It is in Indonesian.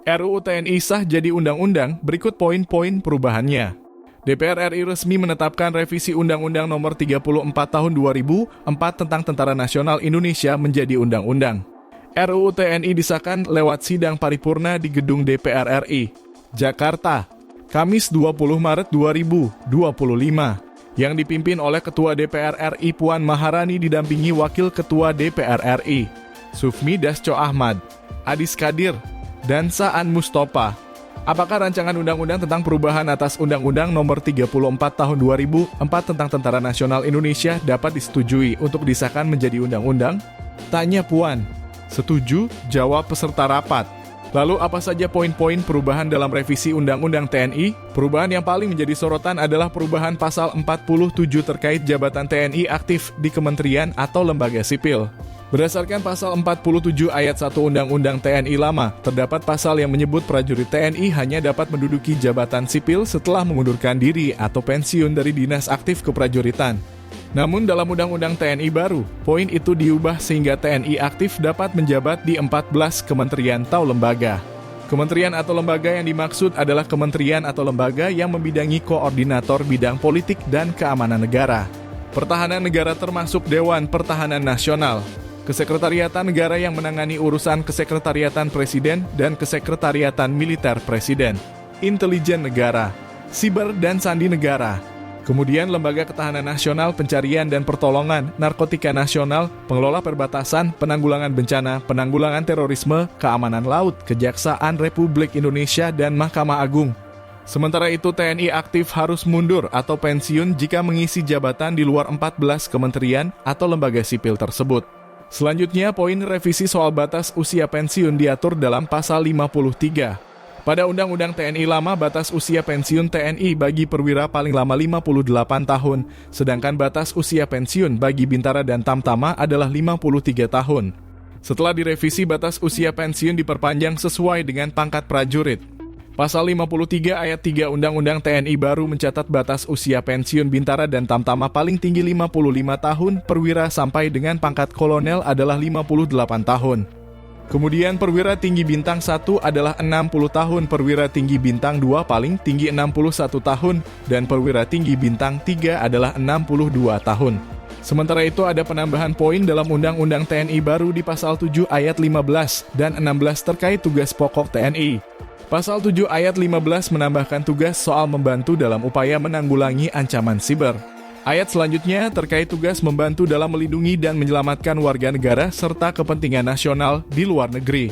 RUU TNI sah jadi undang-undang, berikut poin-poin perubahannya. DPR RI resmi menetapkan revisi Undang-Undang Nomor 34 Tahun 2004 tentang Tentara Nasional Indonesia menjadi undang-undang. RUU TNI disahkan lewat sidang paripurna di Gedung DPR RI, Jakarta, Kamis 20 Maret 2025, yang dipimpin oleh Ketua DPR RI Puan Maharani didampingi Wakil Ketua DPR RI, Sufmi Dasko Ahmad, Adis Kadir, dan Saan Mustafa. Apakah rancangan undang-undang tentang perubahan atas Undang-Undang Nomor 34 Tahun 2004 tentang Tentara Nasional Indonesia dapat disetujui untuk disahkan menjadi undang-undang? Tanya Puan. Setuju, jawab peserta rapat. Lalu apa saja poin-poin perubahan dalam revisi Undang-Undang TNI? Perubahan yang paling menjadi sorotan adalah perubahan pasal 47 terkait jabatan TNI aktif di kementerian atau lembaga sipil. Berdasarkan pasal 47 ayat 1 Undang-Undang TNI lama, terdapat pasal yang menyebut prajurit TNI hanya dapat menduduki jabatan sipil setelah mengundurkan diri atau pensiun dari dinas aktif keprajuritan. Namun dalam Undang-Undang TNI baru, poin itu diubah sehingga TNI aktif dapat menjabat di 14 kementerian atau lembaga. Kementerian atau lembaga yang dimaksud adalah kementerian atau lembaga yang membidangi koordinator bidang politik dan keamanan negara. Pertahanan negara termasuk Dewan Pertahanan Nasional, Kesekretariatan Negara yang menangani urusan Kesekretariatan Presiden dan Kesekretariatan Militer Presiden, Intelijen Negara, Siber dan Sandi Negara. Kemudian Lembaga Ketahanan Nasional, Pencarian dan Pertolongan, Narkotika Nasional, Pengelola Perbatasan, Penanggulangan Bencana, Penanggulangan Terorisme, Keamanan Laut, Kejaksaan Republik Indonesia, dan Mahkamah Agung. Sementara itu TNI aktif harus mundur atau pensiun jika mengisi jabatan di luar 14 kementerian atau lembaga sipil tersebut. Selanjutnya, poin revisi soal batas usia pensiun diatur dalam pasal 53. Pada Undang-Undang TNI lama, batas usia pensiun TNI bagi perwira paling lama 58 tahun, sedangkan batas usia pensiun bagi bintara dan tamtama adalah 53 tahun. Setelah direvisi, batas usia pensiun diperpanjang sesuai dengan pangkat prajurit. Pasal 53 ayat 3 Undang-Undang TNI baru mencatat batas usia pensiun bintara dan tamtama paling tinggi 55 tahun, perwira sampai dengan pangkat kolonel adalah 58 tahun. Kemudian perwira tinggi bintang 1 adalah 60 tahun, perwira tinggi bintang 2 paling tinggi 61 tahun, dan perwira tinggi bintang 3 adalah 62 tahun. Sementara itu ada penambahan poin dalam Undang-Undang TNI baru di pasal 7 ayat 15 dan 16 terkait tugas pokok TNI. Pasal 7 ayat 15 menambahkan tugas soal membantu dalam upaya menanggulangi ancaman siber. Ayat selanjutnya terkait tugas membantu dalam melindungi dan menyelamatkan warga negara serta kepentingan nasional di luar negeri.